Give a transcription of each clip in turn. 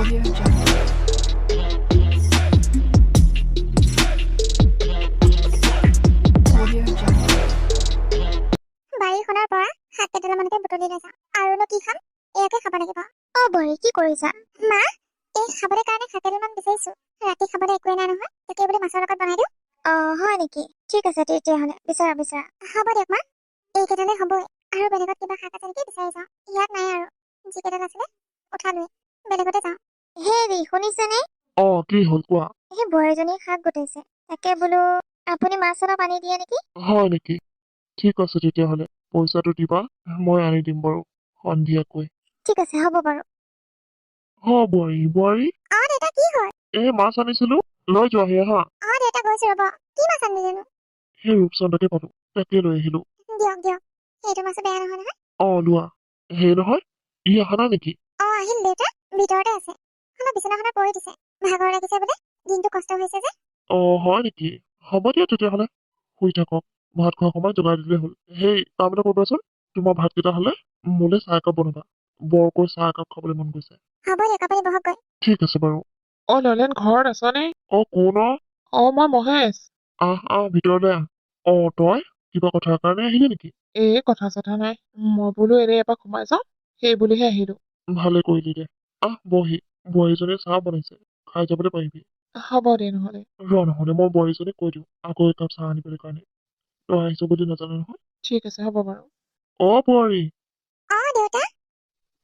Audio Jungle. Audio Jungle. বাৰীখনৰ পৰা শাক কেইডালমানকে বুটলি লৈ যাওঁ। আৰুনো কি খাম? এয়াকে খাব লাগিব। বৰী কি কৰিছা? মা, এই খাবলৈ কাৰণে শাক কেইডালমান বিচাৰিছো। ৰাতি খাবলৈ একোৱে নাই নহয়, তাকে বোলো মাছৰ লগত বনাই দিওঁ। হয় নেকি? ঠিক আছে তেতিয়াহ'লে, বিচৰা। হ'ব দিয়ক মা, এইকেইডালে হ'বই। আৰু বেলেগত কিবা শাক আছে নেকি বিচাৰি যাওঁ। ইয়াত নাই আৰু, যিকেইডাল আছিলে উঠালোৱে, বেলেগতে যাওঁ। হেৰি শুনিছেনে? কি হ'ল কোৱা? সেই বোৱাৰীজনীয়ে শাক গোটাইছে, তাকে বোলো আপুনি মাছ অলপ আনি দিয়ে নেকি? হয় নেকি? ঠিক আছে তেতিয়াহ'লে পইচাটো দিবা, মই আনি দিম বাৰু সন্ধিয়াকৈ। ঠিক আছে, হ'ব বাৰু। বোৱাৰী দেউতা কি হয়? মাছ আনিছিলো, লৈ যোৱাহি হা। দেউতা গৈছো ৰ'ব। কি মাছ আনিলেনো? সেই ৰূপচন্দাকে পালো, তাকে লৈ আহিলো। দিয়ক, সেইটো মাছো বেয়া নহয় নহয়। লোৱা। সেই নহয়, ই অহা নাই নেকি? আহিল দেউতা, ভিতৰতে আছে। অলপ বিচনাখনত পৰি দিছে, ভাগৰ লাগিছে বোলে, দিনটো কষ্ট হৈছে যে। হয় নেকি? হ'ব দিয়া তেতিয়াহ'লে, শুই থাকক। ভাত খোৱা সময় জনাই দিলে হ'ল। সেই কাম এটা কৰিবাচোন, তোমাৰ ভাতকেইটা হ'লে মোলৈ চাহ একাপ বনাবা। বৰকৈ চাহ একাপ খাবলৈ মন গৈছে। হ'ব দিয়ক, আপুনি বহকগৈ। ঠিক আছে বাৰু। ললেন ঘৰত আছনে? কোন? মই মহেশ। আহ ভিতৰলৈ আহ। তই কিবা কথাৰ কাৰণে আহিলি নেকি? কথা চথা নাই, মই বোলো এনেই এপাক সোমাই যাওঁ, সেই বুলিহে আহিলো। ভালে কৰিলি দে। বহি। বোৱাৰীজনীয়ে চাহ বনাইছে, খাই যাবলৈ পাৰিবি। হ'ব দে নহ'লে। নহ'লে মই বোৱাৰীজনীক কৈ দিওঁ আকৌ একাপ চাহ আনিবলৈ কাৰণে। তই আহিছ বুলি নাজানো নহয়। ঠিক আছে, হ'ব বাৰু। বোৱাৰী, দেউতা,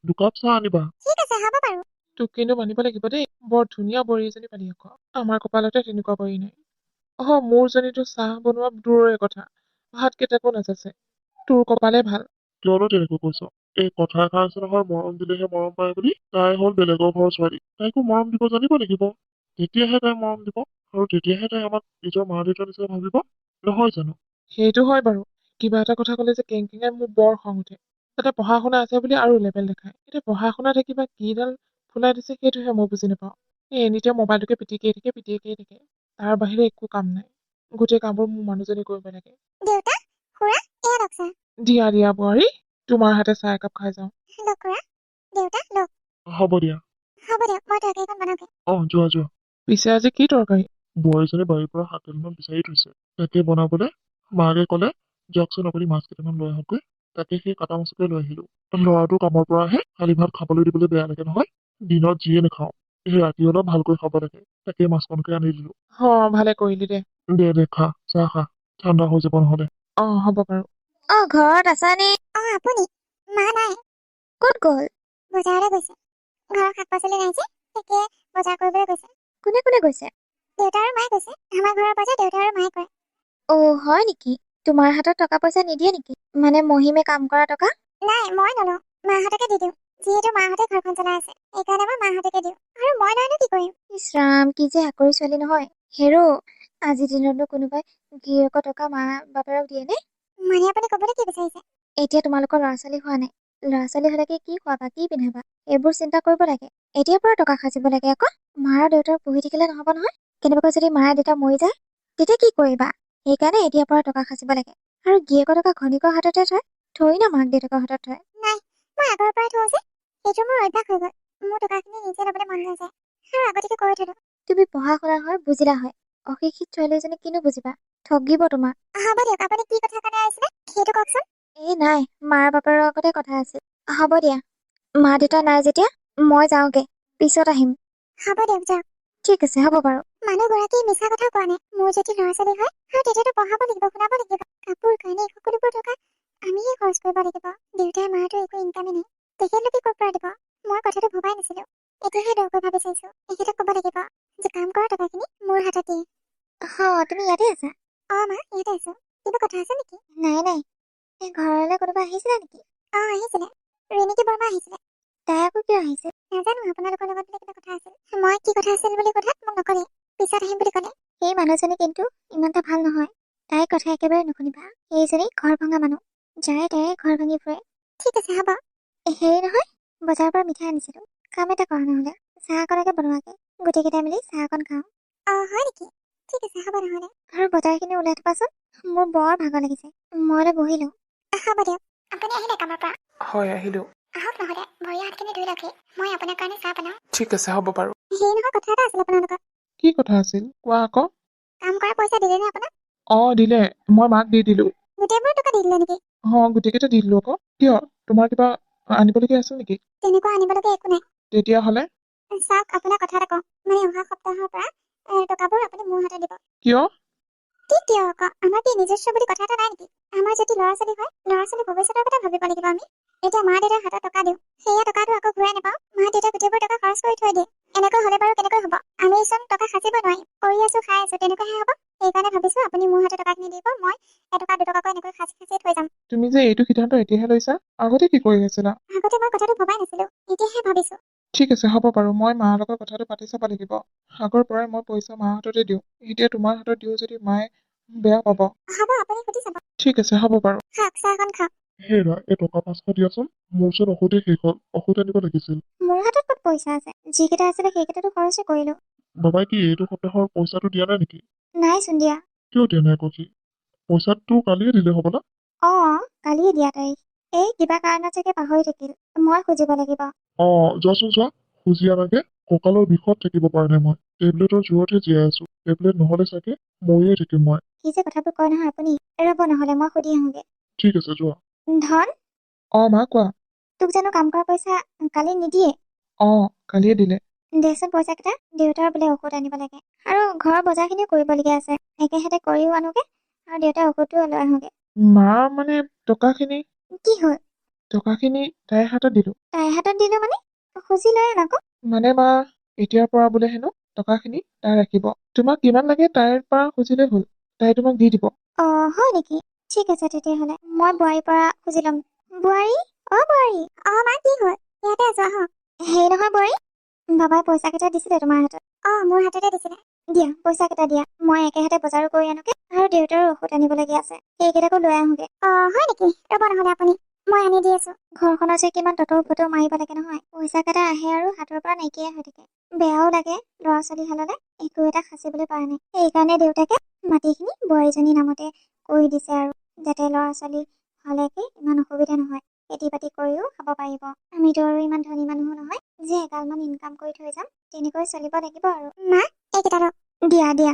দুকাপ চাহ আনিবা। ঠিক আছে, হ'ব বাৰু। তোক কিন্তু মানিব লাগিব দেই, বৰ ধুনীয়া বোৱাৰী এজনী পালি আকৌ। আমাৰ কপালতে তেনেকুৱা বোৱাৰী নাই। মোৰ জনীতো চাহ বনোৱা দূৰৰে কথা, ভাত কেইটাকো নাযাচে। তোৰ কপালে ভাল। কিয়নো তেনেকৈ কৈছ? এই কথা এষাৰ আছে নহয়, মৰম দিলেহে মৰম পায় বুলি। তাই হ'ল বেলেগৰ ঘৰৰ ছোৱালী, তাইকো মৰম দিব জানিব লাগিব। তেতিয়াহে তাই মৰম দিব, আৰু তেতিয়াহে তাই আমাক নিজৰ মা দেউতাৰ নিচিনা ভাবিব, নহয় জানো? সেইটো হয় বাৰু। কিবা এটা কথা ক'লে যে কেংকেঙাই মোৰ বৰ খং উঠে। তাতে পঢ়া শুনা আছে বুলি আৰু লেবেল দেখায়। এতিয়া পঢ়া শুনাতে কিবা কিডাল ফুলাই দিছে সেইটোহে মই বুজি নাপাওঁ। এনিটাইম মোবাইলটোকে পিটিকিয়ে থাকে। তাৰ বাহিৰে একো কাম নাই। গোটেই কামবোৰ মোৰ মানুহজনী কৰিব লাগে। দেউতা, খুৰা, এয়া লওক চাহ। দিয়া বোৱাৰী, তোমাৰ হাতে চাহ একাপ খাই যাওঁ। লওক খুৰা, দেউতা লওক। হ'ব দিয়া। হ'ব দিয়ক, মই তৰকাৰীখন বনাওঁগে। যোৱা। পিছে আজি কি তৰকাৰী? বোৱাৰীজনী বাৰীৰ পৰা শাক কেইটামান বিচাৰি থৈছে, তাকে বনাবলৈ মাকে ক'লে যাওকচোন আপুনি মাছ কেইটামান লৈ আহকগৈ। তাকে সেই কাটা মাছকে লৈ আহিলো। ল'ৰাটো কামৰ পৰা আহে, খালী ভাত খাবলৈ দিবলৈ বেয়া লাগে নহয়। দিনত যিয়ে নাখাওঁ, সেই ৰাতি অলপ ভালকৈ খাব লাগে, তাকে মাছকণকে আনি দিলো। ভালে কৰিলি দে। দে খা, চাহ খা, ঠাণ্ডা হৈ যাব নহ'লে। হ'ব বাৰু। ঘৰত আছানে? আপুনি? মা নাই। ক'ত গ'ল? বজাৰলৈ গৈছে। ঘৰৰ শাক পাচলি নাই যে, তাকে বজাৰ কৰিবলৈ গৈছে। কোনে গৈছে? দেউতা আৰু মায়ে গৈছে। আমাৰ ঘৰৰ বজাৰ দেউতা আৰু মায়ে কৰে। হয় নেকি? তোমাৰ হাতত টকা পইচা নিদিয়ে নেকি? মানে মহিমে কাম কৰা টকা? নাই, মই নলওঁ, মাহঁতকে দি দিওঁ। যিহেতু মাহঁতে ঘৰখন চলাই আছে, সেইকাৰণে মই মাহঁতকে দিওঁ। আৰু মই লৈনো কি কৰিম? ইছ ৰাম, কি যে আকৰি ছোৱালী নহয়। হেৰ', আজিৰ দিনতনো কোনোবাই গিৰিয়েকৰ টকা মা বাপেৰক দিয়ে নে? মানে আপুনি ক'বলৈ কি বিচাৰিছে? এতিয়া তোমালোকৰ ল'ৰা ছোৱালী হোৱা নাই। ল'ৰা ছোৱালী হ'লেকে কি খোৱাবা, কি পিন্ধাবা, এইবোৰ চিন্তা কৰিব লাগে। এতিয়াৰ পৰা টকা সাচিব লাগে আকৌ। মা আৰু দেউতাক পুহি থাকিলে নহ'ব নহয়। কেনেবাকৈ যদি মা আৰু দেউতা মৰি যায়, তেতিয়া কি কৰিবা? সেইকাৰণে এতিয়াৰ পৰা টকা সাচিব লাগে। আৰু গিৰিয়েকৰ টকা ঘৈণীয়েকৰ হাততে থয় না মাক দেউতাকৰ হাতত থয়। নাই, মই আগৰ পৰাই থওঁ যে, সেইটো মোৰ অভ্যাস হৈ গ'ল। মোৰ টকাখিনি নিজে ল'বলৈ মন নাযায়, আৰু আগতীয়াকে কৈ থলো। তুমি পঢ়া শুনা হয়, বুজিলা হয়। অশিক্ষিত ছোৱালী এজনী কিনো বুজিবা, ঠগিব তোমাক। হ'ব দিয়ক, আপুনি কি কথা কাৰণে আহিছিলে সেইটো কওকচোন। নাই, মাৰ বাপেৰৰ আগতে কথা আছিল। হ'ব দিয়া, মা দেউতা নাই যেতিয়া মই যাওঁগে, পিছত আহিম। হ'ব দিয়ক, যাওক। ঠিক আছে, হ'ব বাৰু। মানুহগৰাকী মিছা কথা কোৱা নাই। মোৰ যদি ল'ৰা ছোৱালী হয়, আৰু তেতিয়াতো পঢ়াব লাগিব, শুনাব লাগিব। কাপোৰ কানি সকলোবোৰ টকা আমিয়ে খৰচ কৰিব লাগিব। দেউতাই মাৰতো একো ইনকামে নাই, তেখেতলোকে ক'ৰ পৰা দিব? মই কথাটো ভবাই নাছিলো, এতিয়াহে দৰকৈ ভাবি চাইছো। তেখেতক ক'ব লাগিব যে কাম কৰা টকাখিনি মোৰ হাতত দিয়ে। তুমি ইয়াতে আছা? মা, ইয়াতে আছো। কিবা কথা আছে নেকি? নাই। এই ঘৰলৈ কোনোবা আহিছিলে নেকি? আহিছিলে। ৰেণিকী বৰ্মা আহিছিলে। তাই আকৌ কিয় আহিছে? নাজানো, আপোনালোকৰ লগত বোলে কিবা কথা আছিল। মই কি কথা আছিল বুলি সোধাত মোক নকলে, পিছত আহিম বুলি ক'লে। সেই মানুহজনী কিন্তু ইমান এটা ভাল নহয়। তাইৰ কথা একেবাৰে নুশুনিবা। এইজনী ঘৰ ভঙা মানুহ, যাৰে তাৰে ঘৰ ভাঙি ফুৰে। ঠিক আছে, হ'ব। হেৰি নহয়, বজাৰৰ পৰা মিঠাই আনিছিলো। কাম এটা কৰা নহ'লে, চাহ অকণকে বনোৱাগে, গোটেইকেইটাই মিলি চাহ অকণ খাওঁ। হয় নেকি? ঠিক আছে, হ'ব নহ'লে। আৰু বজাৰখিনি ওলাই থবাচোন, মোৰ বৰ ভাগৰ লাগিছে। মই অলপ বহি লওঁ। হ'ব দিয়ক। আপুনি আহিলে কামৰ পৰা? হয়, আহিলো। আহক নহ'লে ভৰি হাতখিনি ধুই লওকহি মই আপোনাৰ কাৰণে চাহ বনাওঁ ঠিক আছে হ'ব বাৰু সেই নহয় কথা এটা আছিল আপোনাৰ লগত কি কথা আছিল কোৱা আকৌ কাম কৰা পইচা দিলেনে আপোনাক দিলে মই মাক দি দিলো গোটেইবোৰ টকা দি দিলে নেকি গোটেইকেইটা দি দিলো আকৌ কিয় তোমাৰ কিবা আনিবলগীয়া আছিল নেকি তেনেকুৱা আনিবলগীয়া একো নাই তেতিয়াহ'লে চাওক আপোনাক কথা এটা কওঁ মানে অহা সপ্তাহৰ পৰা টকাবোৰ আপুনি মোৰ হাতত দিব কিয় কিয় আকৌ আমাৰ কি নিজস্ব বুলি কথা এটা নাই নেকি আমাৰ যদি ল'ৰা ছোৱালী হয় ল'ৰা ছোৱালী ভৱিষ্যতৰ কথা ভাবিব লাগিব আমি এতিয়া মা দেউতাৰ হাতত টকা দিওঁ সেয়া টকাটো আকৌ ঘূৰাই নাপাওঁ মা দেউতাই গোটেইবোৰ টকা খৰচ কৰি থৈ দিয়ে এনেকৈ হ'লে বাৰু কেনেকৈ হ'ব আমি চোন টকা সাঁচিব নোৱাৰিম কৰি আছো খাই আছো তেনেকুৱাহে হ'ব সেইকাৰণে ভাবিছো আপুনি মোৰ হাতত টকাখিনি দিব মই এটকা দুটকাকৈ এনেকৈ সাঁচি সাঁচি থৈ যাম তুমি যে এইটো সিদ্ধান্ত এতিয়াহে লৈছা আগতে কি কৰি আছিলা আগতে মই কথাটো ভবাই নাছিলো এতিয়াহে ভাবিছো ঠিক আছে হ'ব বাৰু মই মাৰ লগত কথাটো পাতি চাব লাগিব আগৰ পৰাই মই পইচা মাৰ হাততে দিওঁ এতিয়া তোমাৰ হাতত দিওঁ যদি মায়ে বেয়া পাব হ'ব আপুনি সুধি চাব ঠিক আছে হ'ব বাৰু খাওক চাহকণ খাওক হেৰা এই টকা 500 দিয়াচোন মোৰ ওচৰত ঔষধে শেষ হ'ল ঔষধ আনিব লাগিছিল মোৰ হাতত ক'ত পইচা আছে যিকেইটা আছিলে সেইকেইটাতো খৰচে কৰিলো বাবাই কি এইটো সপ্তাহৰ পইচাটো দিয়া নাই নেকি নাইচোন দিয়া কিয় দিয়া নাই কচি পইচাটো কালিয়ে দিলে হ'বলা অ কালিয়ে দিয়া তাৰিখ এই কিবা কাৰণত চাগে পাহৰি থাকিল মই খুজিব লাগিব যোৱাচোন যোৱা খুজি আনাগে কঁকালৰ বিষত থাকিব পৰা নাই মই টেবলেটৰ জোৰতহে জীয়াই আছো টেবলেট নহ'লে চাগে মৰিয়ে থাকিম মই কি যে কথাবোৰ কয় নহয় আপুনি ৰ'ব নহ'লে মই সুধি আহোঁগে ঠিক আছে যোৱা ধন মা কোৱা তোক জানো কাম কৰা পইচা কালি নিদিয়ে কালিয়ে দিলে দেচোন পইচা কেইটা দেউতাৰ বোলে ঔষধ আনিব লাগে আৰু ঘৰৰ বজাৰখিনিও কৰিবলগীয়া আছে একেহাতে কৰিও আনোগে আৰু দেউতাৰ ঔষধটোও লৈ আহোগে মাৰ মানে টকাখিনি কি হ'ল তাইৰ হাতত দিলো তাইৰ হাতত দিলো মানে খুজি লৈ আন আকৌ মানে মা এতিয়াৰ পৰা বোলে হেনো টকাখিনি তাই ৰাখিব তোমাক কিমান লাগে তাইৰ পৰা খুজিলে হ'ল তাই তোমাক দি দিব হয় নেকি ঠিক আছে তেতিয়াহ'লে মই বোৱাৰীৰ পৰা খুজি ল'ম বোৱাৰী বোৱাৰী মা কি হ'ল ইয়াতে আছো আহক হেৰি নহয় বোৱাৰী বাবাই পইচা কেইটা দিছিলে তোমাৰ হাতত মোৰ হাততে দিছিলে দিয়া পইচা কেইটা দিয়া মই একেহাতে বজাৰো কৰি আনোগে আৰু দেউতাৰো ঔষধ আনিবলগীয়া আছে সেইকেইটাকো লৈ আহোগে হয় নেকি ৰ'ব নহ'লে আপুনি মই আনি দি আছো ঘৰখনত যে কিমান ততৰ ফটো মাৰিব লাগে নহয় পইচা কেইটা আহে আৰু হাতৰ পৰা নাইকিয়াই হৈ থাকে বেয়াও লাগে ল'ৰা ছোৱালী হাললে একো এটা সাঁচিবলৈ পৰা নাই সেইকাৰণে দেউতাকে মাটিখিনি বোৱাৰীজনীৰ নামতে কৰি দিছে আৰু যাতে ল'ৰা ছোৱালী হলেকে ইমান অসুবিধা নহয় খেতি বাতি কৰিও খাব পাৰিব আমিতো আৰু ইমান ধনী মানুহো নহয় যে এগালমান ইনকাম কৰি থৈ যাম তেনেকৈ চলিব লাগিব আৰু মা এইকেইটা দিয়া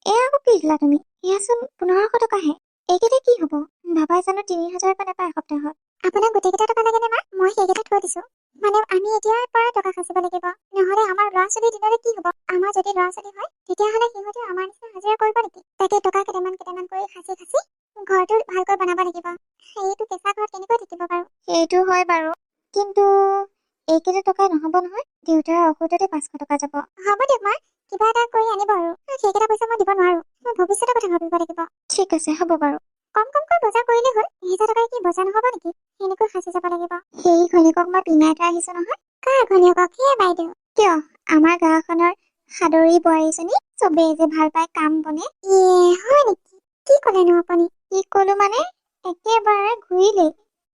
এয়া আকৌ কি দিলা তুমি এয়াচোন 1500 টকাহে এইকেইটা কি হব বাবাই জানো 3000 নাপায় এসপ্তাহত আপোনাক গোটেইকেইটা টকা লাগেনে মা মই সেইকেইটা থৈ দিছো মানে আমি এতিয়াৰ পৰা টকা সাঁচিব লাগিব নহলে আমাৰ ল'ৰা ছোৱালী দিনলে কি হব আমাৰ যদি ল'ৰা ছোৱালী হয় তেতিয়াহ'লে সিহঁতে আমাৰ নিচিনা হাজিৰা কৰিব নেকি তাকে টকা কেইটামান কৰি সাঁচি ঘৰটো ভালকৈ বনাব লাগিব সেইটো কেঁচা ঘৰত কেনেকৈ থাকিব বাৰু সেইটো হয় বাৰু কিন্তু এইকেইটা টকা নহব নহয় দেউতাৰ ঔষধতে 500 টকা যাব হ'ব দিয়ক মা কিবা এটা কৰি আনিব আৰু সেইকেইটা পইচা মই দিব নোৱাৰো মই ভৱিষ্যতৰ কথা ভাবিব লাগিব ঠিক আছে হ'ব বাৰু কমকৈ বজাৰ কৰিলে হ'ল 1000 টকাৰ কি বজাৰ নহব নেকি সেনেকৈ সাঁচি যাব লাগিব সেই ঘৈণীয়েকক মই পিঙাই থৈ আহিছো নহয় কাৰ ঘৈণীয়েকক সেই বাইদেউ কিয় আমাৰ গাঁওখনৰ সাদৰী বোৱাৰীজনী চবেই যে ভাল পাই কাম বনে হয় নেকি কি ক'লেনো আপুনি কি ক'লো মানে একেবাৰে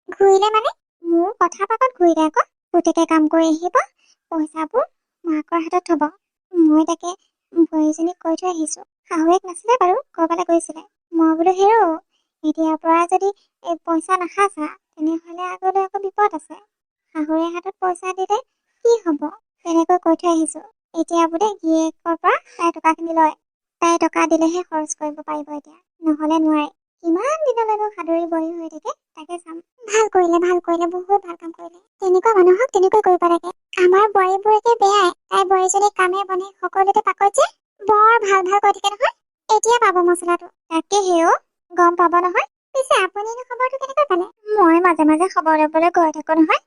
ঘূৰিলে মানে মোৰ কথা পাকত ঘূৰিলে আকৌ পুতেকে কাম কৰি আহিব পইচাবোৰ মাকৰ হাতত থব মই তাকে বোৱাৰীজনীক কৈ থৈ আহিছো শাহুৱেক নাছিলে বাৰু ক'ৰবালৈ গৈছিলে মই বোলো হেৰ এতিয়াৰ পৰা যদি এই পইচা নাখাচা তেনেহ'লে আগলৈ আকৌ বিপদ আছে শাহুৰে হাতত পইচা দিলে কি হ'ব তেনেকৈ কৈ থৈ আহিছো এতিয়া বোলে গিৰিয়েকৰ পৰা তাই টকাখিনি লয় তাই টকা দিলেহে খৰচ কৰিব পাৰিব এতিয়া নহ'লে নোৱাৰে কিমান দিনলৈনো সাদৰী বোৱাৰী হৈ থাকে তাকে চাম ভাল কৰিলে বহুত ভাল কাম কৰিলে তেনেকুৱা মানুহক তেনেকৈ কৰিব লাগে আমাৰ বোৱাৰীবোৰ একে বেয়াই তাই বোৱাৰীজনী কামে বনে সকলোতে পাকত যে বৰ ভাল কৈ থাকে নহয় এতিয়া পাব মছলাটো তাকে হেও গম পাব নহয় পিছে আপুনিনো খবৰটো কেনেকৈ পালে মই মাজে মাজে খবৰ ল'বলৈ গৈ থাকো নহয়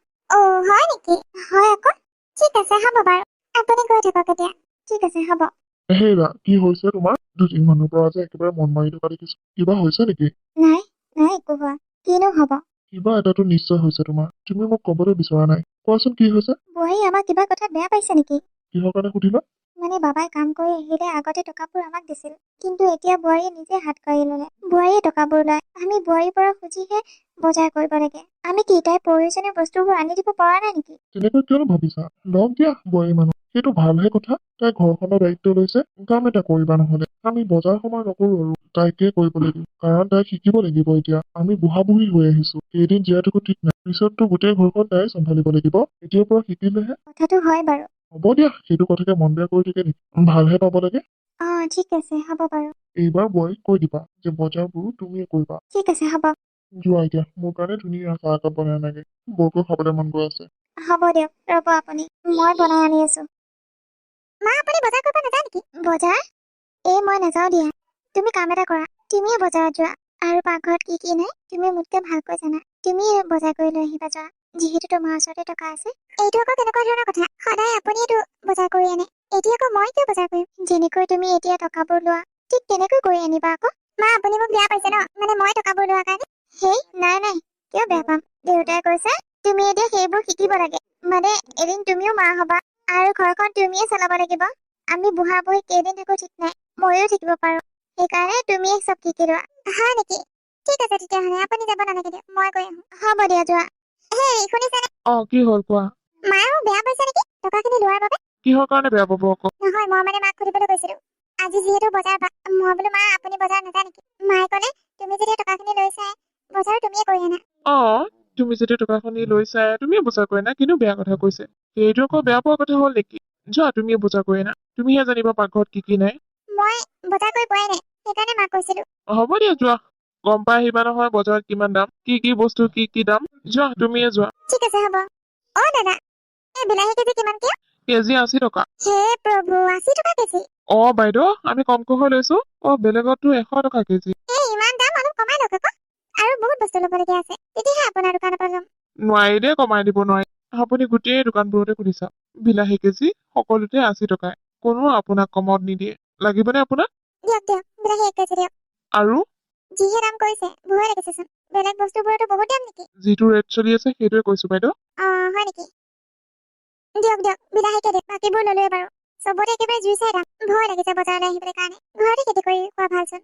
হয় নেকি হয় আকৌ ঠিক আছে হ'ব বাৰু আপুনি গৈ থাকক এতিয়া ঠিক আছে হ'ব হেৰা কি হৈছে তোমাৰ 2 দিন মানৰ পৰা যে একেবাৰে মন মাৰি থকা দেখিছো কিবা হৈছে নেকি নাই একো হোৱা কিনো হ'ব কিবা এটাতো নিশ্চয় হৈছে তোমাৰ তুমি মোক ক'বলৈ বিচৰা নাই কোৱাচোন কি হৈছে বোৱাৰী আমাক কিবা কথা বেয়া পাইছে নেকি কিহৰ কাৰণে সুধিলা মানে বাবাই কাম কৰি আহিলে আগতে টকাবোৰ আমাক দিছিল কিন্তু এতিয়া বোৱাৰীয়ে নিজে হাত কাঢ়ি ল'লে বোৱাৰীয়ে টকাবোৰ লয় আমি বোৱাৰীৰ পৰা খুজিহে বজাৰ কৰিব লাগে আমি কি তাইৰ প্ৰয়োজনীয় বস্তুবোৰ আনি দিব পৰা নাই নেকি তেনেকৈ কিয়নো ভাবিছা লগ দিয়া বোৱাৰী মানুহ সেইটো ভালহে কথা তাই ঘৰখনৰ দায়িত্ব লৈছে কাম এটা কৰিবা নহলে আমি বজাৰ সমাৰ নকৰো আৰু তাইকে কৰিব লাগিব কাৰণ তাই শিকিব লাগিব এতিয়া আমি বুঢ়া বুঢ়ী হৈ আহিছো কেইদিন জীয়াই থাকো ঠিক নাই পিছততো গোটেই ঘৰখন তাই চম্ভালিব লাগিব। এতিয়াৰ পৰা শিকিলেহে। কথাটো হয় বাৰু। হ'ব দিয়া, সেইটো কথাকে মন বেয়া কৰি থাকে নেকি? ভালহে পাব লাগে। ঠিক আছে হ'ব বাৰু। এইবাৰ বৌক কৈ দিবা যে বজাৰবোৰো তুমিয়ে কৰিবা। ঠিক আছে হ'ব। যোৱা এতিয়া, মোৰ কাৰণে ধুনীয়া চাহ একাপ বনাই আনাগে। বৌকো খাবলৈ মন গৈ আছে। হ'ব দিয়ক, ৰ'ব আপুনি, মই বনাই আনি আছো। মা আপুনি বজাৰ কৰিব নাযায় নেকি? বজাৰ? মই নাযাওঁ দিয়া। তুমি কাম এটা কৰা, তুমিয়ে বজাৰত যোৱা। আৰু পাকঘৰত কি কি নাই তুমি মোতকে ভালকৈ জানা। তুমিয়ে বজাৰ কৰি লৈ আহিবা যোৱা, যিহেতু তোমাৰ ওচৰতে টকা আছে। এইটো আকৌ কেনেকুৱা ধৰণৰ কথা? সদায় আপুনিয়েতো বজাৰ কৰি আনে, এতিয়া আকৌ মই কিয় বজাৰ কৰিম? যেনেকৈ তুমি এতিয়া টকাবোৰ লোৱা, ঠিক তেনেকৈ কৰি আনিবা আকৌ। মা আপুনি মোক বেয়া পাইছে ন, মানে মই টকাবোৰ লোৱাৰ কাৰণে? হেই নাই নাই, কিয় বেয়া পাম? দেউতাই কৈছে তুমি এতিয়া সেইবোৰ শিকিব লাগে, মানে এদিন তুমিও মা হবা আৰু ঘৰখন তুমিয়ে চলাব লাগিব। আমি বুঢ়া বুঢ়ী কেইদিন থাকো ঠিক নাই, ময়ো থাকিব পাৰো। সেইকাৰণে তুমিয়ে চব শিকি লোৱা। হয় নেকি? ঠিক আছে তেতিয়াহ'লে আপুনি যাব নালাগে দিয়ক, মই গৈ আহোঁ। হ'ব দিয়া যোৱা। হেই শুনিছেনে? কি হ'ল কোৱা? মায়ে মোক বেয়া পাইছে নেকি টকাখিনি লোৱাৰ বাবে? কিহৰ কাৰণে বেয়া পাব আকৌ? নহয়, মই মানে মাক সুধিবলৈ কৈছিলো। আজি যিহেতু বজাৰ মই বোলো মা আপুনি বজাৰ নাযায় নেকি? মায়ে ক'লে তুমি যেতিয়া টকাখিনি লৈছাই, বজাৰ তুমিয়ে কৰি আনা। তুমি যদি টকাখিনি লৈছা তুমিয়ে বজাৰ কৰি আনা, কিনো বেয়া কথা কৈছে? সেইটো আকৌ বেয়া পোৱা কথা হ'ল নেকি? যোৱা তুমিয়ে বজাৰ কৰি আনা, তুমিহে জানিবা পাকঘৰত কি কি নাই। মই বজাৰ কৰি পোৱাই নাই, সেইকাৰণে মাক কৈছিলো। হ'ব দিয়া যোৱা, গম পাই আহিবা নহয় বজাৰত কিমান দাম, কি কি বস্তু কি কি দাম। যোৱা তুমিয়ে যোৱা। ঠিক আছে হ'ব। দাদা, এই বিলাহী কেজি কিমানকে? কেজি 80 টকা। হে প্ৰভু, 80 টকা কেজি? বাইদেউ আমি কমকৈ লৈছো। বেলেগতো 100 টকা কেজি। ইমান দাম, অলপ কমাই লওক আকৌ। আৰু বহুত বস্তু ল'বলগীয়া আছে, তেতিয়াহে আপোনাৰ দোকানৰ পৰা ল'ম। নোৱাৰি দেই, কমাই দিব নোৱাৰি। আপুনি গোটেই দোকানবোৰতে সুধি চাওক, বিলাহী কেজি সকলোতে 80 টকাই, কোনো আপোনাক কমত নিদিয়ে। লাগিবনে আপোনাক? দিয়ক দিয়ক, বিলাহী 1 কেজি দিয়ক। আৰু যিহে দাম কৰিছে, ভয়ে লাগিছেচোন। বেলেগ বস্তুবোৰতো বহুত দাম নেকি? যিটো ৰেট চলি আছে সেইটোৱে কৈছো বাইদেউ। হয় নেকি? দিয়ক দিয়ক, বিলাহীকে দিয়ক, বাকীবোৰ ল'লোৱে বাৰু। চবতে একেবাৰে জুই চাই দাম। ভয় লাগিছে বজাৰলৈ আহিবলৈ কাৰণে। ঘৰতে খেতি কৰি খোৱা ভালচোন।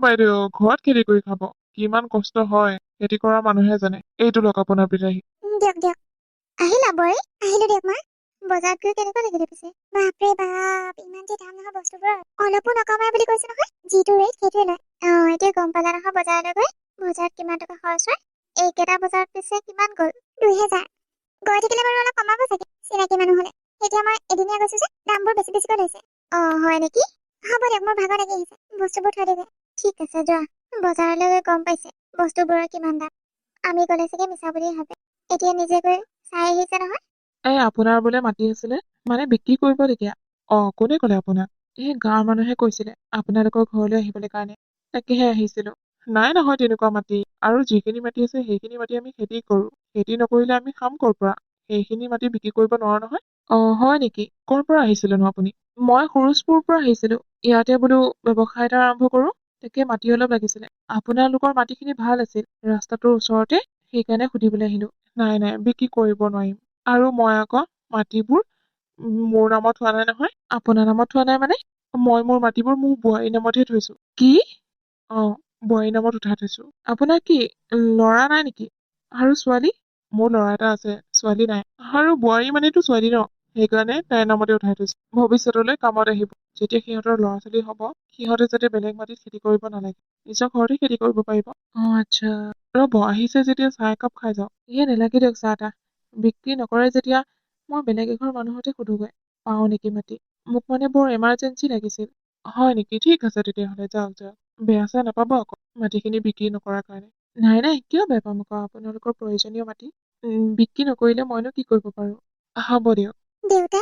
বাইদেউ ঘৰত খেতি কৰি খাব, কিমান কষ্ট হয় খেতি কৰা মানুহে জানে। এইটো লওক আপোনাৰ বিলাহী। দিয়ক দিয়ক। আহিলা বই? আহিলো দিয়ক মা। বজাৰত গৈ কেনেকুৱা লাগিলে পিছে? বাপৰে বাপ, ইমান যে দাম নহয় বস্তুবোৰৰ। অলপো নকমাই বুলি কৈছে নহয়, যিটো ৰেট সেইটোৱে লয়। এতিয়া গম পালা নহয় বজাৰলৈ গৈ? বজাৰত কিমান টকা খৰচ হয়? এইকেইটা বজাৰত পিছে কিমান গ'ল? 2000। গৈ থাকিলে বাৰু অলপ কমাব চাগে, চিনাকি মানুহ হ'লে। এতিয়া মই এদিনীয়া গৈছো যে, দামবোৰ বেছি বেছিকৈ লৈছে। হয় নেকি? হ'ব দিয়ক, মোৰ ভাগৰ লাগি আহিছে। বস্তুবোৰ থৈ দিবি। ঠিক আছে যোৱা। বজাৰলৈ গৈ গম পাইছে বস্তুবোৰৰ কিমান দাম। আমি গ'লে চাগে মিছা বুলিয়ে ভাবে। এতিয়া নিজে গৈ চাই আহিছে নহয়। আপোনাৰ বোলে মাতি আছিলে, মানে বিক্ৰী কৰিবলগীয়া? কোনে ক'লে আপোনাক? গাঁৱৰ মানুহে কৈছিলে আপোনালোকৰ ঘৰলৈ আহিবলৈ কাৰণে, তাকেহে আহিছিলো। নাই নহয় তেনেকুৱা মাটি, আৰু যিখিনি মাটি আছে সেইখিনি মাটি আমি খেতি কৰো। খেতি নকৰিলে আমি খাম ক'ৰ পৰা? সেইখিনি মাটি বিক্ৰী কৰিব নোৱাৰো নহয়। হয় নেকি? ক'ৰ পৰা আহিছিলেনো আপুনি? মই সুৰুজপুৰৰ পৰা আহিছিলো। ইয়াতে বোলো ব্যৱসায় এটা আৰম্ভ কৰো, তাকে মাটি অলপ লাগিছিলে। আপোনালোকৰ মাটিখিনি ভাল আছিল, ৰাস্তাটোৰ ওচৰতে, সেইকাৰণে সুধিবলৈ আহিলো। নাই নাই, বিক্ৰী কৰিব নোৱাৰিম। আৰু মই আকৌ মাটিবোৰ মোৰ নামত হোৱা নাই নহয়। আপোনাৰ নামত হোৱা নাই মানে? মই মোৰ মাটিবোৰ মোৰ বোৱাৰীৰ নামতহে থৈছো। কি? বোৱাৰীৰ নামত উঠাই থৈছো। আপোনাৰ কি ল'ৰা নাই নেকি? আৰু ছোৱালী? মোৰ ল'ৰা এটা আছে, ছোৱালী নাই। আৰু বোৱাৰী মানেতো ছোৱালী ন, সেইকাৰণে তাইৰ নামতে উঠাই থৈছো। ভৱিষ্যতলৈ কামত আহিব। যেতিয়া সিহঁতৰ ল'ৰা ছোৱালী হ'ব, সিহঁতে যাতে বেলেগ মাটিত খেতি কৰিব নালাগে, নিজৰ ঘৰতে খেতি কৰিব পাৰিব। আচ্ছা, ৰ'ব আহিছে যেতিয়া চাহ একাপ খাই যাওক। নেলাগে দিয়ক চাহ তাহ। বিক্ৰী নকৰে যেতিয়া মই বেলেগ এঘৰ মানুহতে সুধোগৈ, পাওঁ নেকি মাটি। মোক মানে বৰ এমাৰ্জেঞ্চি লাগিছিল। হয় নেকি? ঠিক আছে তেতিয়াহ'লে, যাওক যাওক। বেয়া চেয়া নাপাব আকৌ মাটিখিনি বিক্ৰী নকৰাৰ কাৰণে। নাই নাই, কিয় বেয়া পাম আকৌ, আপোনালোকৰ প্ৰয়োজনীয় মাটি। বিক্ৰী নকৰিলে মইনো কি কৰিব পাৰো। হ'ব দিয়ক। দেউতা?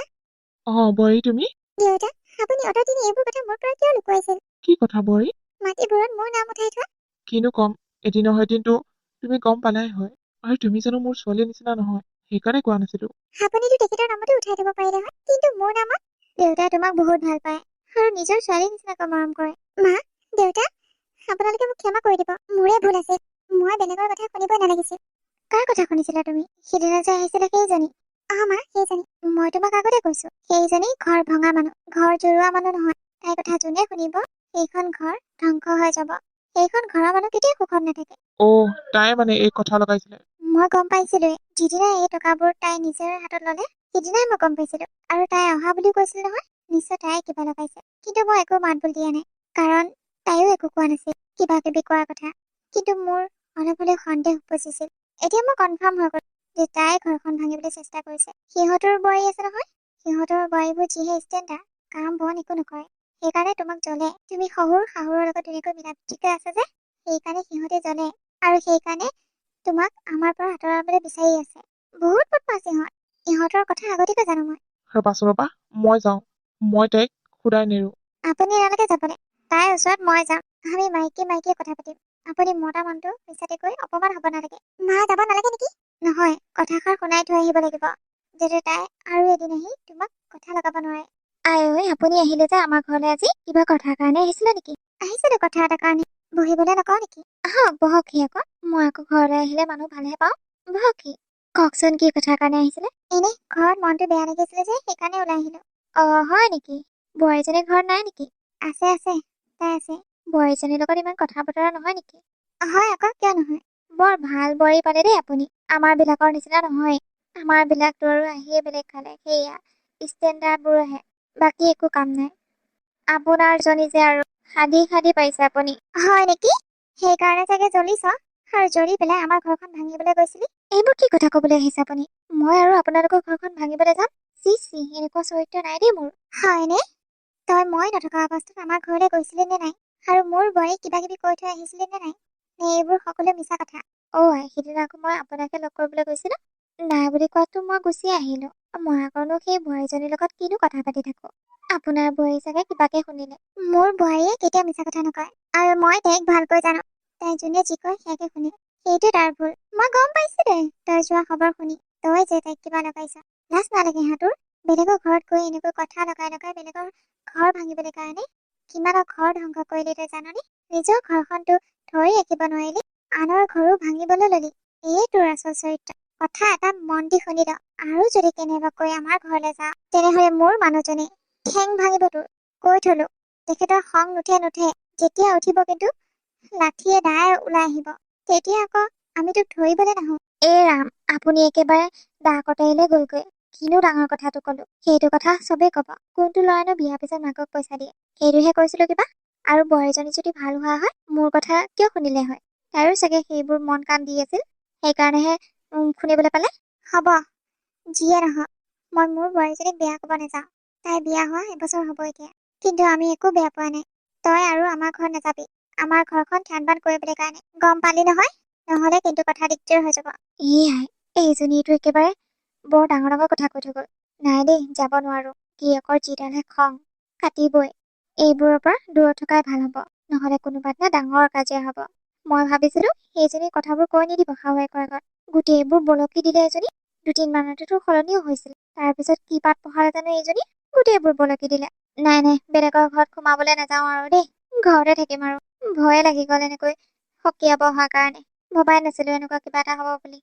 বোৱাৰী তুমি? দেউতা, আপুনি অতদিন এইবোৰ কথা মোৰ পৰা কিয় লুকুৱাইছিল? কি কথা বোৱাৰী? মাটিবোৰত মোৰ নাম উঠাই থোৱা। কিনো কম, এদিন নহয় এদিনটো তুমি গম পালাই হয়। আৰু তুমি জানো মোৰ ছোৱালীৰ নিচিনা নহয়, সেইকাৰণে কোৱা নাছিলো। আপুনিতো তেখেতৰ নামতে উঠাই দিব পাৰিলে হয়, কিন্তু মোৰ নামত? দেউতাই তোমাক বহুত ভাল পায় আৰু নিজৰ ছোৱালীৰ নিচিনাকৈ মৰম কৰে। মা, দেউতা, আপোনালোকে মোক ক্ষমা কৰি দিব। মোৰে ভুল আছিল। মই বেলেগৰ কথা শুনিবই নালাগিছিল। কাৰ কথা শুনিছিলা তুমি? সিদিনা যে আহিছিলে সেইজনী? মা, সেইজনী। মই তোমাক আগতে কৈছো, সেইজনী ঘৰ ভঙা মানুহ, ঘৰ জোৰোৱা মানুহ নহয়। তাইৰ কথা যোনে শুনিব, সেইখন ঘৰ ধ্বংস হৈ যাব। সেইখন ঘৰৰ মানুহ কেতিয়াও সুখত নাথাকে। তাই মানে এই কথা লগাইছিলে? মই গম পাইছিলোৱে, যিদিনা এই টকাবোৰ তাই নিজৰ হাতত ললে, সিদিনাই মই গম পাইছিলো। আৰু তাই অহা বুলিও কৈছিল নহয়, নিশ্চয় তাই কিবা লগাইছে। কিন্তু মই একো মাত বোল দিয়া নাই, কাৰণ তাইও একো কোৱা নাছিল কিবা কিবি কোৱাৰ কথা। কিন্তু মোৰ অলপ হলেও সন্দেহ উপজিছিল। এতিয়া মই কনফাৰ্ম হৈ গ'লো যে তাই ঘৰখন ভাঙিবলৈ চেষ্টা কৰিছে। সিহঁতৰ বোৱাৰী আছে নহয়, সিহঁতৰ বোৱাৰীবোৰ যিহে ষ্টেণ্ডাৰ্ড, কাম বন একো নকৰে। সেইকাৰণে তোমাক জ্বলে। তুমি শাহুৰৰ লগত ধুনীয়াকৈ মিলা প্ৰীতিকৈ আছা যে, সেইকাৰণে সিহঁতে জ্বলে। আৰু সেইকাৰণে তোমাক আমাৰ পৰা আঁতৰাবলৈ বিচাৰি আছে। বহুত বদমাছ ইহঁতৰ কথা আগতীয়াকৈ জানো মই। ৰ'বা, মই যাওঁ। মই তাইক খুদাই নেৰো। আপুনি নালাগে যাবলৈ। তাইৰ ওচৰত মই যাম। আমি মাইকীয়ে কথা পাতিম। আপুনি মতা মানুহটো মিছাতেকৈ অপমান হ'ব নালাগে। মা যাব নালাগে নেকি? নহয়, কথাষাৰ শুনাই থৈ আহিব লাগিব, যাতে তাই আৰু এদিন আহি তোমাক কথা লগাব নোৱাৰে। আই আপুনি আহিলে যে আমাৰ ঘৰলৈ আজি, কিবা কথাৰ কাৰণে আহিছিলে নেকি? আহিছিলো কথা এটাৰ কাৰণে। বহিবলৈ নকওঁ নেকি? আহক বহকহি আকৌ। মই আকৌ ঘৰলৈ আহিলে মানুহ ভালহে পাওঁ। বহকহি। কওকচোন কি কথাৰ কাৰণে আহিছিলে? এনেই ঘৰত মনটো বেয়া লাগিছিলে যে, সেইকাৰণে ওলাই আহিলো। হয় নেকি? বোৱাৰীজনী ঘৰত নাই নেকি? আছে, তাই আছে। বোৱাৰীজনীৰ লগত ইমান কথা বতৰা নহয় নেকি? হয় আকৌ, কিয় নহয়? বৰ ভাল বোৱাৰী পালে দেই আপুনি। আমাৰ বিলাকৰ নিচিনা নহয়। আমাৰ বিলাকতো আৰু আহিয়ে বেলেগ খালে, সেয়া ষ্টেণ্ডাৰ্ডবোৰ আহে, বাকী একো কাম নাই। আপোনাৰ জনী যে আৰু সাধি পাইছে আপুনি। হয় নেকি? সেইকাৰণে চাগে জ্বলিছ আৰু জ্বলি পেলাই আমাৰ ঘৰখন ভাঙিবলৈ গৈছিলি। এইবোৰ কি কথা কবলৈ আহিছে আপুনি? মই আৰু আপোনালোকৰ ঘৰখন ভাঙিবলৈ যাম? চি এনেকুৱা চৰিত্ৰ নাই দেই মোৰ। হয়নে? মই নথকা অৱস্থাত আমাৰ ঘৰলৈ গৈছিলি নে নাই? আৰু মোৰ বোৱাৰী কিবা কিবি কৈ থৈ আহিছিলি নে নাই? নে এইবোৰ সকলো মিছা কথা? সিদিনা আকৌ মই আপোনাকে লগ কৰিবলৈ গৈছিলো। নাই বুলি কোৱাতো মই গুচি আহিলো। মই আকৌনো সেই বোৱাৰীজনীৰ লগত কিনো কথা পাতি থাকো। আপোনাৰ বোৱাৰী চাগে কিবাকে শুনিলে। মোৰ বোৱাৰীয়ে কেতিয়া মিছা কথা নকয়। আৰু মই তাইক ভালকৈ জানো। তাই যোনে যি কয় সেয়াকে শুনে। সেইটোৱে তাৰ ভুল। মই গম পাইছো দে, তই যোৱা খবৰ শুনি। তই যে তাইক কিবা লগাইছ। লাজ নালাগে তোৰ? বেলেগৰ ঘৰত গৈ এনেকৈ কথা লগাই বেলেগৰ ঘৰ ভাঙিবলৈ কাৰণে কিমানৰ ঘৰ ধ্বংস কৰিলি তই জাননি? নিজৰ ঘৰখনতো ধৰি ৰাখিব নোৱাৰিলি, আনৰ ঘৰো ভাঙিবলৈ ললি। এই তোৰ আচল চৰিত্ৰ। কথা এটা মন দি শুনি ল। আৰু যদি কেনেবাকৈ আমাৰ ঘৰলৈ যাওঁ, তেনেহলে মোৰ মানুহজনী ঠেং ভাঙিব তোৰ। কৈ থলো। তেখেতৰ খং নুঠে। যেতিয়া উঠিব কিন্তু লাঠিয়ে দায়ে ওলাই আহিব। তেতিয়া আকৌ আমি তোক ধৰিবলৈ নাহো। ৰাম, আপুনি একেবাৰে দা কটাৰিলে গলগৈ। কিনো ডাঙৰ কথাটো কলো। সেইটো কথা চবেই কব। কোনটো ল'ৰানো বিয়াৰ পিছত মাকক পইচা দিয়ে? সেইটোহে কৈছিলো কিবা। আৰু বোৱাৰীজনী যদি ভাল হোৱা হয়, মোৰ কথা কিয় শুনিলে হয়? তাইৰো চাগে সেইবোৰ মন কাণ দি আছিল। সেইকাৰণেহে শুনিবলৈ পালে। হ'ব, যিয়ে নহওক, মই মোৰ বোৱাৰীজনীক বেয়া ক'ব নাযাওঁ। তাই বিয়া হোৱা এবছৰ হ'ব এতিয়া। কিন্তু আমি একো বেয়া পোৱা নাই। তই আৰু আমাৰ ঘৰত নাযাবি। আমাৰ ঘৰখন ধ্যান বান কৰিবলৈ কাৰণে। গম পালি নহয়? নহলে কিন্তু কথা দিগদাৰ হৈ যাব। এইজনীটো একেবাৰে বৰ ডাঙৰ কথা কৈ থৈ গ'ল। নাই দেই, যাব নোৱাৰো। গিৰিয়েকৰ যিডালহে খং, কাটিবই। এইবোৰৰ পৰা দূৰত থকাই ভাল হ'ব। নহলে কোনোবা দিনা ডাঙৰ কাজিয়া হ'ব। মই ভাবিছিলো সেইজনী কথাবোৰ কৈ নিদিব শাহুৱেকৰ আগত। গোটেইবোৰ বলকি দিলে এজনী। 2-3 মানতেতো সলনিও হৈছিল। তাৰপিছত কি পাত পঢ়ালে জানো এইজনী? গোটেইবোৰ বলকি দিলে। নাই, বেলেগৰ ঘৰত সোমাবলৈ নাযাওঁ আৰু দেই। ঘৰতে থাকিম আৰু। ভয়ে লাগি গ'ল এনেকৈ সকিয়াব অহাৰ কাৰণে। ভবাই নাছিলো এনেকুৱা কিবা এটা হ'ব বুলি।